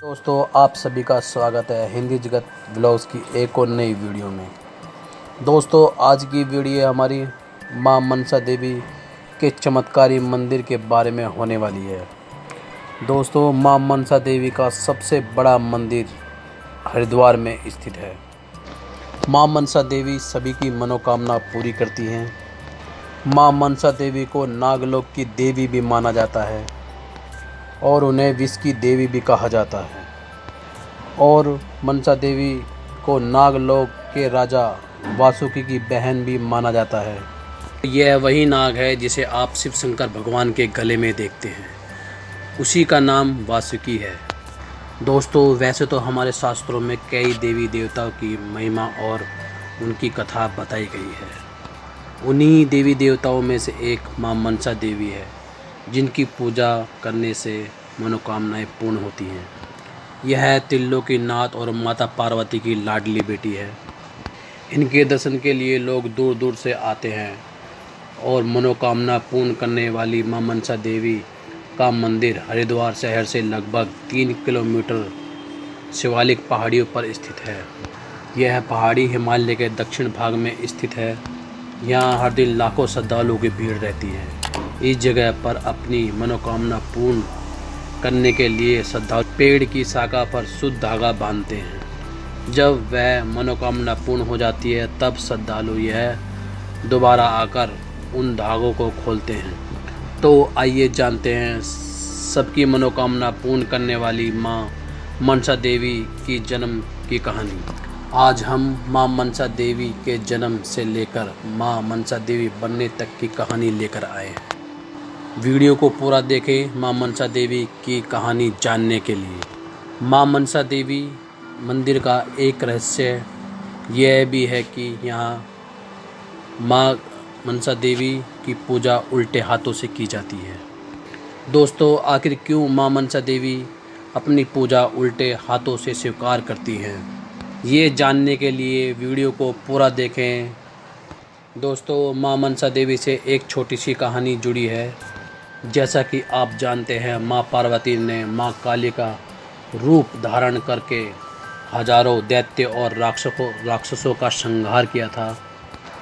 दोस्तों, आप सभी का स्वागत है हिंदी जगत ब्लॉग्स की एक और नई वीडियो में। दोस्तों, आज की वीडियो हमारी मां मनसा देवी के चमत्कारी मंदिर के बारे में होने वाली है। दोस्तों, मां मनसा देवी का सबसे बड़ा मंदिर हरिद्वार में स्थित है। मां मनसा देवी सभी की मनोकामना पूरी करती हैं। मां मनसा देवी को नागलोक की देवी भी माना जाता है और उन्हें विष की देवी भी कहा जाता है। और मनसा देवी को नागलोक के राजा वासुकी की बहन भी माना जाता है। यह वही नाग है जिसे आप शिव शंकर भगवान के गले में देखते हैं, उसी का नाम वासुकी है। दोस्तों, वैसे तो हमारे शास्त्रों में कई देवी देवताओं की महिमा और उनकी कथा बताई गई है। उन्हीं देवी देवताओं में से एक मां मनसा देवी है, जिनकी पूजा करने से मनोकामनाएं पूर्ण होती हैं। यह त्रिलोकीनाथ और माता पार्वती की लाडली बेटी है। इनके दर्शन के लिए लोग दूर दूर से आते हैं और मनोकामना पूर्ण करने वाली मां मनसा देवी का मंदिर हरिद्वार शहर से लगभग 3 किलोमीटर शिवालिक पहाड़ियों पर स्थित है। यह पहाड़ी हिमालय के दक्षिण भाग में स्थित है। यहाँ हर दिन लाखों श्रद्धालुओं की भीड़ रहती है। इस जगह पर अपनी मनोकामना पूर्ण करने के लिए श्रद्धालु पेड़ की शाखा पर शुद्ध धागा बांधते हैं। जब वह मनोकामना पूर्ण हो जाती है, तब श्रद्धालु यह दोबारा आकर उन धागों को खोलते हैं। तो आइए जानते हैं सबकी मनोकामना पूर्ण करने वाली मां मनसा देवी की जन्म की कहानी। आज हम मां मनसा देवी के जन्म से लेकर मां मनसा देवी बनने तक की कहानी लेकर आए हैं। वीडियो को पूरा देखें मां मनसा देवी की कहानी जानने के लिए। मां मनसा देवी मंदिर का एक रहस्य यह भी है कि यहाँ मां मनसा देवी की पूजा उल्टे हाथों से की जाती है। दोस्तों, आखिर क्यों मां मनसा देवी अपनी पूजा उल्टे हाथों से स्वीकार करती हैं, ये जानने के लिए वीडियो को पूरा देखें। दोस्तों, मां मनसा देवी से एक छोटी सी कहानी जुड़ी है। जैसा कि आप जानते हैं, मां पार्वती ने मां काली का रूप धारण करके हजारों दैत्य और राक्षसों का संहार किया था।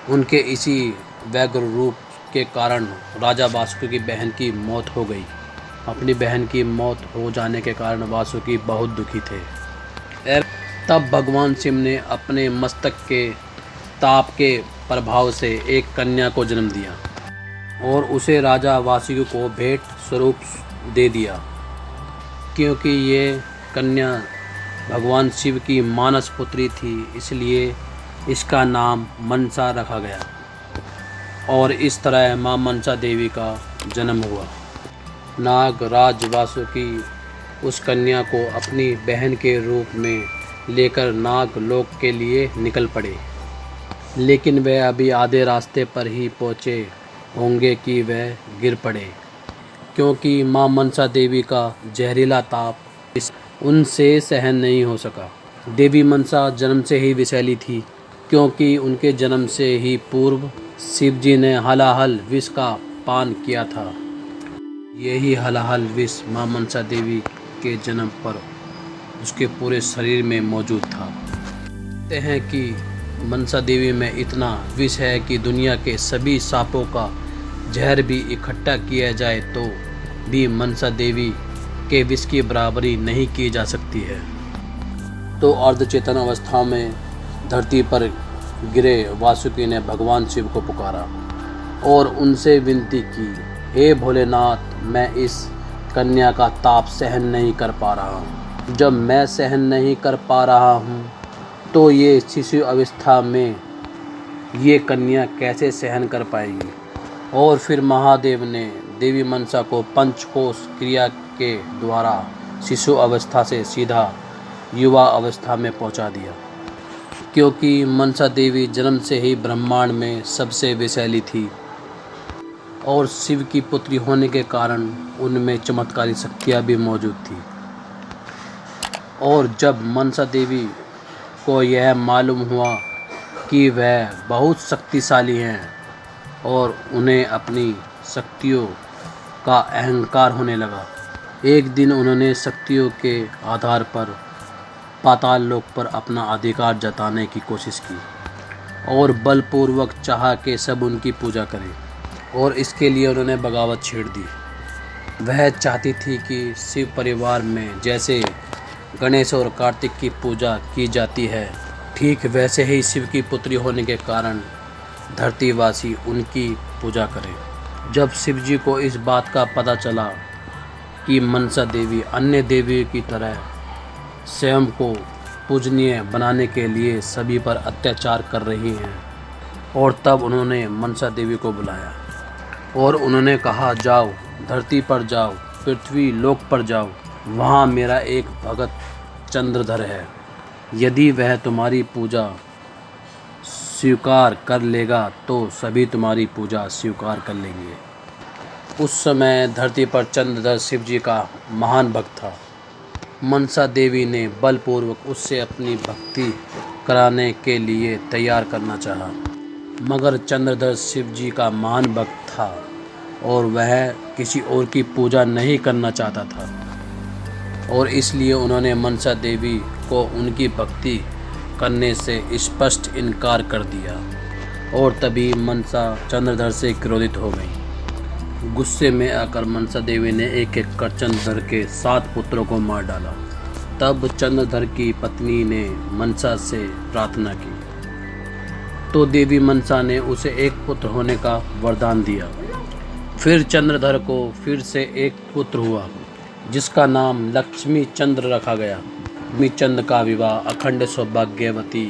उनके इसी व्यग्र रूप के कारण राजा वासुकी की बहन की मौत हो गई। अपनी बहन की मौत हो जाने के कारण वासुकी बहुत दुखी थे। तब भगवान शिव ने अपने मस्तक के ताप के प्रभाव से एक कन्या को जन्म दिया और उसे राजा वासुकी को भेंट स्वरूप दे दिया। क्योंकि ये कन्या भगवान शिव की मानस पुत्री थी, इसलिए इसका नाम मनसा रखा गया और इस तरह मां मनसा देवी का जन्म हुआ। नागराज वासुकी उस कन्या को अपनी बहन के रूप में लेकर नागलोक के लिए निकल पड़े, लेकिन वह अभी आधे रास्ते पर ही पहुँचे होंगे कि वह गिर पड़े, क्योंकि मां मनसा देवी का जहरीला ताप उनसे सहन नहीं हो सका। देवी मनसा जन्म से ही विषैली थी, क्योंकि उनके जन्म से ही पूर्व शिव जी ने हलाहल विष का पान किया था। यही हलाहल विष मां मनसा देवी के जन्म पर उसके पूरे शरीर में मौजूद था। कहते हैं कि मनसा देवी में इतना विष है कि दुनिया के सभी सांपों का जहर भी इकट्ठा किया जाए तो भी मनसा देवी के विष की बराबरी नहीं की जा सकती है। तो अर्धचेतन अवस्था में धरती पर गिरे वासुकी ने भगवान शिव को पुकारा और उनसे विनती की, हे भोलेनाथ, मैं इस कन्या का ताप सहन नहीं कर पा रहा हूँ। जब मैं सहन नहीं कर पा रहा हूँ तो ये शिशु अवस्था में ये कन्या कैसे सहन कर पाएगी। और फिर महादेव ने देवी मनसा को पंचकोश क्रिया के द्वारा शिशु अवस्था से सीधा युवा अवस्था में पहुंचा दिया। क्योंकि मनसा देवी जन्म से ही ब्रह्मांड में सबसे विषैली थी और शिव की पुत्री होने के कारण उनमें चमत्कारी शक्तियाँ भी मौजूद थी। और जब मनसा देवी को यह मालूम हुआ कि वह बहुत शक्तिशाली हैं और उन्हें अपनी शक्तियों का अहंकार होने लगा, एक दिन उन्होंने शक्तियों के आधार पर पाताल लोक पर अपना अधिकार जताने की कोशिश की और बलपूर्वक चाहा कि सब उनकी पूजा करें, और इसके लिए उन्होंने बगावत छेड़ दी। वह चाहती थी कि शिव परिवार में जैसे गणेश और कार्तिक की पूजा की जाती है, ठीक वैसे ही शिव की पुत्री होने के कारण धरतीवासी उनकी पूजा करें। जब शिव जी को इस बात का पता चला कि मनसा देवी अन्य देवियों की तरह स्वयं को पूजनीय बनाने के लिए सभी पर अत्याचार कर रही हैं, और तब उन्होंने मनसा देवी को बुलाया और उन्होंने कहा, जाओ धरती पर जाओ, पृथ्वी लोक पर जाओ, वहाँ मेरा एक भगत चंद्रधर है। यदि वह तुम्हारी पूजा स्वीकार कर लेगा तो सभी तुम्हारी पूजा स्वीकार कर लेंगे। उस समय धरती पर चंद्रधर शिव जी का महान भक्त था। मनसा देवी ने बलपूर्वक उससे अपनी भक्ति कराने के लिए तैयार करना चाहा, मगर चंद्रधर शिव जी का महान भक्त था और वह किसी और की पूजा नहीं करना चाहता था, और इसलिए उन्होंने मनसा देवी को उनकी भक्ति करने से स्पष्ट इनकार कर दिया, और तभी मनसा चंद्रधर से क्रोधित हो गई। गुस्से में आकर मनसा देवी ने एक एक कर चंद्रधर के 7 पुत्रों को मार डाला। तब चंद्रधर की पत्नी ने मनसा से प्रार्थना की तो देवी मनसा ने उसे एक पुत्र होने का वरदान दिया। फिर चंद्रधर को फिर से एक पुत्र हुआ जिसका नाम लक्ष्मी चंद्र रखा गया। लक्ष्मी चंद्र का विवाह अखंड सौभाग्यवती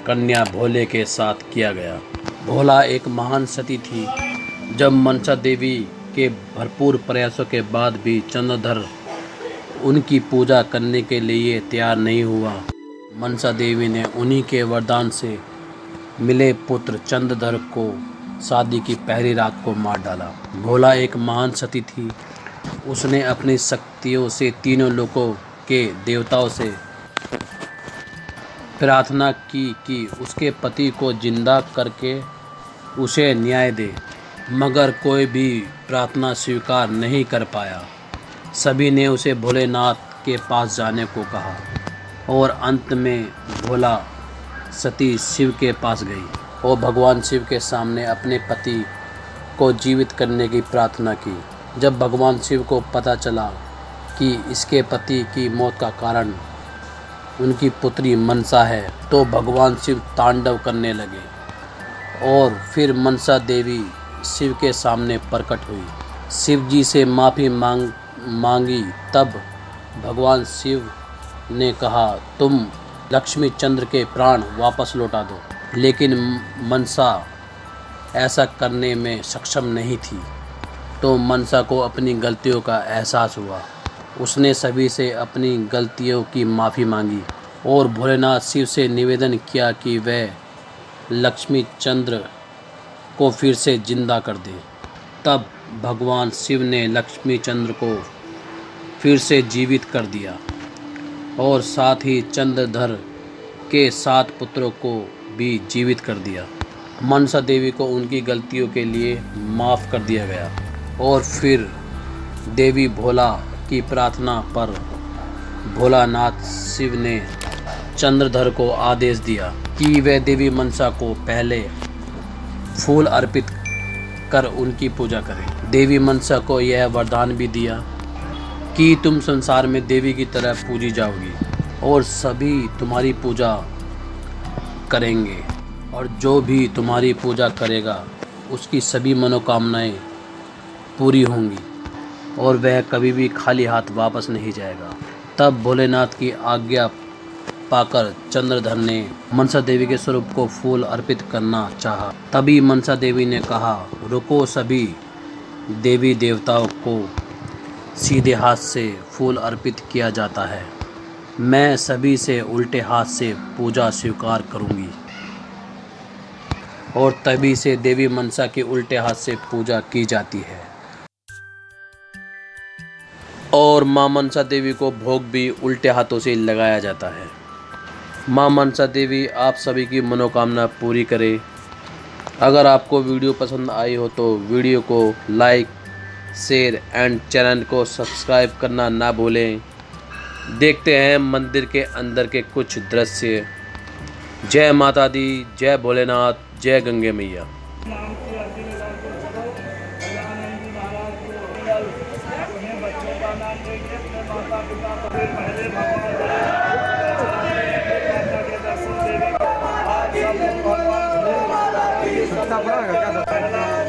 कन्या भोले के साथ किया गया। भोला एक महान सती थी। जब मनसा देवी के भरपूर प्रयासों के बाद भी चंद्रधर उनकी पूजा करने के लिए तैयार नहीं हुआ, मनसा देवी ने उन्हीं के वरदान से मिले पुत्र चंद्रधर को शादी की पहली रात को मार डाला। भोला एक महान सती थी। उसने अपनी शक्तियों से तीनों लोकों के देवताओं से प्रार्थना की कि उसके पति को जिंदा करके उसे न्याय दे, मगर कोई भी प्रार्थना स्वीकार नहीं कर पाया। सभी ने उसे भोलेनाथ के पास जाने को कहा और अंत में भोला सती शिव के पास गई और भगवान शिव के सामने अपने पति को जीवित करने की प्रार्थना की। जब भगवान शिव को पता चला कि इसके पति की मौत का कारण उनकी पुत्री मनसा है, तो भगवान शिव तांडव करने लगे और फिर मनसा देवी शिव के सामने प्रकट हुई। शिव जी से माफ़ी मांगी। तब भगवान शिव ने कहा, तुम लक्ष्मी चंद्र के प्राण वापस लौटा दो, लेकिन मनसा ऐसा करने में सक्षम नहीं थी। तो मनसा को अपनी गलतियों का एहसास हुआ। उसने सभी से अपनी गलतियों की माफ़ी मांगी और भोलेनाथ शिव से निवेदन किया कि वह लक्ष्मी चंद्र को फिर से जिंदा कर दे। तब भगवान शिव ने लक्ष्मी चंद्र को फिर से जीवित कर दिया और साथ ही चंद्रधर के 7 पुत्रों को भी जीवित कर दिया। मनसा देवी को उनकी गलतियों के लिए माफ़ कर दिया गया और फिर देवी भोला की प्रार्थना पर भोलानाथ शिव ने चंद्रधर को आदेश दिया कि वह देवी मनसा को पहले फूल अर्पित कर उनकी पूजा करें। देवी मनसा को यह वरदान भी दिया कि तुम संसार में देवी की तरह पूजी जाओगी और सभी तुम्हारी पूजा करेंगे, और जो भी तुम्हारी पूजा करेगा उसकी सभी मनोकामनाएं पूरी होंगी और वह कभी भी खाली हाथ वापस नहीं जाएगा। तब भोलेनाथ की आज्ञा पाकर चंद्रधर ने मनसा देवी के स्वरूप को फूल अर्पित करना चाहा। तभी मनसा देवी ने कहा, रुको, सभी देवी देवताओं को सीधे हाथ से फूल अर्पित किया जाता है, मैं सभी से उल्टे हाथ से पूजा स्वीकार करूंगी। और तभी से देवी मनसा की उल्टे हाथ से पूजा की जाती है और मां मनसा देवी को भोग भी उल्टे हाथों से लगाया जाता है। मां मनसा देवी आप सभी की मनोकामना पूरी करे। अगर आपको वीडियो पसंद आई हो तो वीडियो को लाइक, शेयर एंड चैनल को सब्सक्राइब करना ना भूलें। देखते हैं मंदिर के अंदर के कुछ दृश्य। जय माता दी, जय भोलेनाथ, जय गंगे मैया। भगवान